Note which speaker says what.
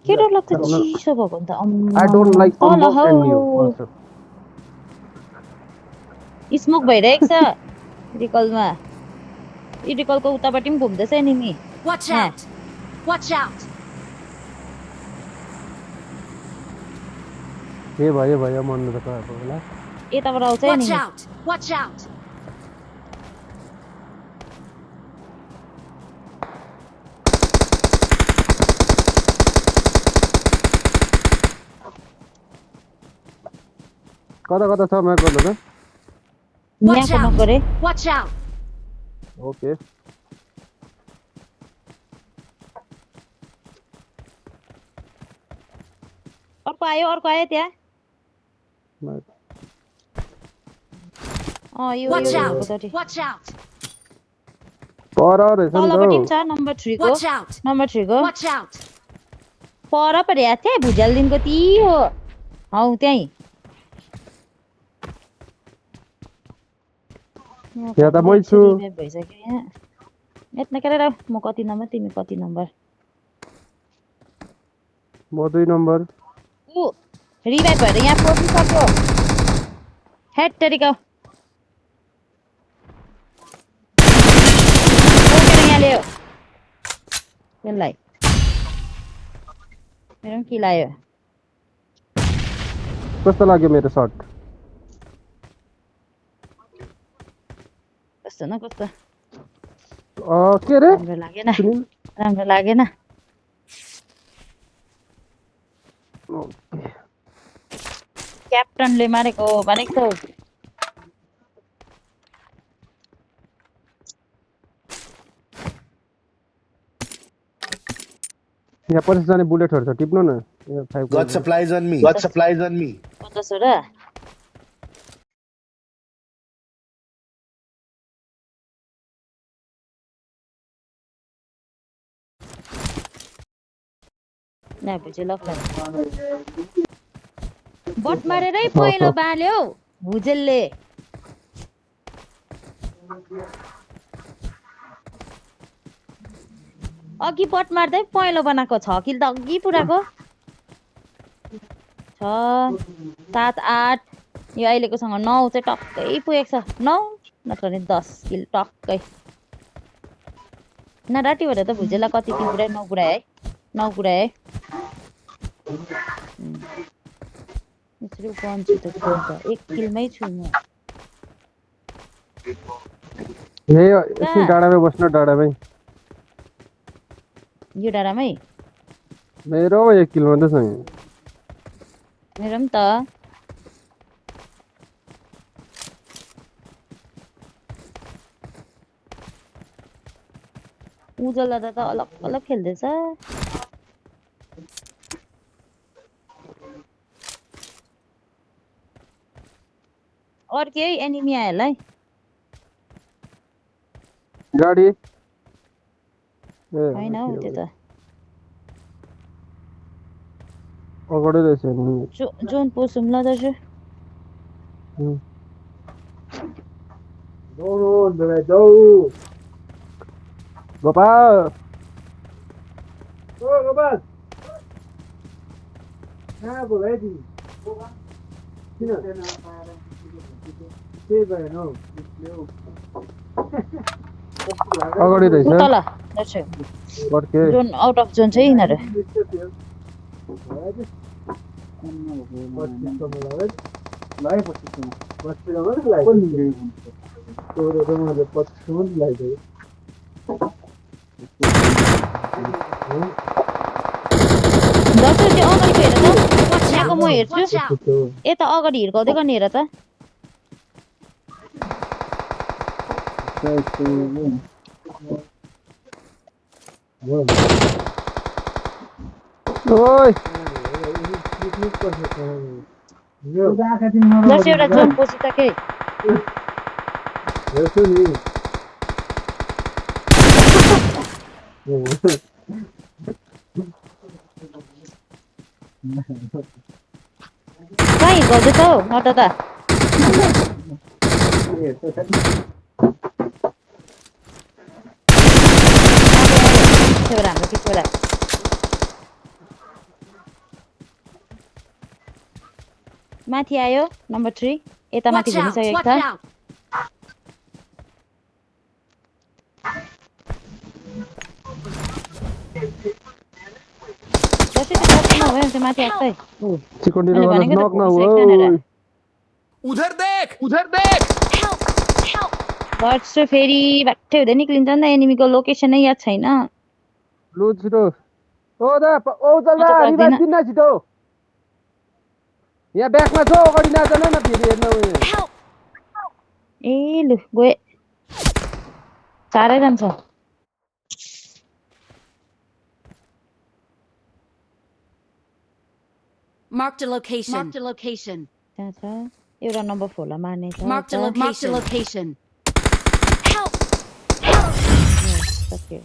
Speaker 1: के डर लाग्छ चिसो भएको नि त
Speaker 2: I don't like
Speaker 1: तल
Speaker 2: Ambok
Speaker 1: हौ
Speaker 2: and you also.
Speaker 1: स्मोक भइरहेको छ रिकलमा यी रिकलको उतापट्टि पनि घुम्दैछ एनिमी
Speaker 3: Watch
Speaker 1: यहाँ
Speaker 3: out! Watch out!
Speaker 2: के भयो मर्नु त गएको होला
Speaker 1: यताबाट आउँछ
Speaker 3: Watch
Speaker 1: enemy
Speaker 3: out! Watch out!
Speaker 2: कता छ म्याच गर्नु त
Speaker 3: Watch
Speaker 1: यहाँको
Speaker 3: out!
Speaker 1: नगरे
Speaker 3: Watch out!
Speaker 2: ओके
Speaker 1: अर्को आयो त्यहाँ यो
Speaker 3: Watch out!
Speaker 1: पट्टि
Speaker 3: Watch out!
Speaker 2: पर रहेछ नि
Speaker 1: तलपट्टि
Speaker 2: त
Speaker 1: पनि छ नम्बर 3 को
Speaker 3: Watch out!
Speaker 1: नम्बर 3 को
Speaker 3: Watch out!
Speaker 1: पर परे आथे भुजालदिनको ती हो हौ त्यही
Speaker 2: यहाँ त मै छु
Speaker 1: भइसक्यो यहाँ यत्न गरेर म कति नम्बर तिमी कति नम्बर
Speaker 2: म 2 नम्बर
Speaker 1: ऊ रिभाइभ भएर यहाँ पस्नु सक्यो हेड तरिका यहाँ ल्यायो त्यसलाई मेरो पनि किल आयो
Speaker 2: कस्तो लाग्यो मेरो शट
Speaker 1: कस्तो न कस्तो
Speaker 2: के रे
Speaker 1: राम्रो लागेन क्याप्टनले मारेको भनेको छ
Speaker 2: यहाँ 50 जाने बुलेटहरु छ टिप्नु न यहाँ 5
Speaker 4: Got supplies on me.
Speaker 1: 50 वटा ना बुझे लक्ला बट मारेरै पहिलो बाल्यो भुजेलले अघि बट मार्दै पहिलो बनाएको 6 किल त अघि पुराको 6 7 8 यो अहिलेकोसँग 9 चाहिँ टक्कै पुगेको छ 9 नत्र नि 10 किल टक्कै न रातिबाट त भुजेला कति किल पुरायो 9 पुरायो है 9 पुरायो है यसरी पञ्ची त एक किलमै छु म
Speaker 2: ए एकछिन डाँडामै बस्नु डाँडामै
Speaker 1: यो डाँडामै
Speaker 2: मेरो 1 किल मात्रै छ
Speaker 1: मेरो पनि त उजल दादा त अलग अलग खेल्दैछ अर्कै एनिमी आयो होला है
Speaker 2: गाडी
Speaker 1: हैन हौ त्यो त
Speaker 2: अगाडि रहेछ नि
Speaker 1: जोन पोसौँ ल दाजु
Speaker 2: गोपाल गोपाल कहाँ बोलाइ दी किन के भएन हौ अगाडि रहेछ
Speaker 1: तल दर्शक
Speaker 2: पर्के
Speaker 1: जोन आउट अफ जोन चाहिँ यिनीहरु दर्शक त्यो अगाडि हेर त यहाँको म हेर्छु यता अगाडि हिर्काउँदै गर्ने हेर त
Speaker 2: ओइ
Speaker 1: दर्शक एउटा जोन पोसिसके
Speaker 2: हेर्छु नि
Speaker 1: कहाँ हिर्काउँदैछ हौ नट त हाम्रो पिछबाट माथि आयो नम्बर 3 यता माथि
Speaker 3: Watch out!
Speaker 1: घुमिसकेको
Speaker 3: Watch
Speaker 1: छ
Speaker 3: out!
Speaker 1: जसै त्यो पछिमा भयो भने चाहिँ माथि आएकै
Speaker 2: चिकन डिनर
Speaker 1: मैले
Speaker 2: वाला
Speaker 1: भनेको त
Speaker 2: नक न
Speaker 1: घुस
Speaker 2: हो
Speaker 1: एकजनालाई।
Speaker 4: उधर देख उधर देख
Speaker 3: Help! Help!
Speaker 1: गर्छ फेरि बाठै हुँदै निक्लिन्छ नि त एनिमीको लोकेसनै याद छैन
Speaker 2: लु छिटो ओ दा ओ चल
Speaker 1: म त
Speaker 2: दा रिभाइभ
Speaker 1: सक्दिनँ।
Speaker 2: दिन न छिटो यहाँ ब्याकमा छ अगाडि नजान न फेरि हेर्न
Speaker 3: Help!
Speaker 1: ए लु गए चारै जान्छ
Speaker 3: Marked a location. Marked a location.
Speaker 1: त्यहाँ छ एउटा नम्बर 4 लाई मार्ने छ
Speaker 3: Marked a
Speaker 1: यता।
Speaker 3: location. Marked a location. Help!
Speaker 1: सक्यो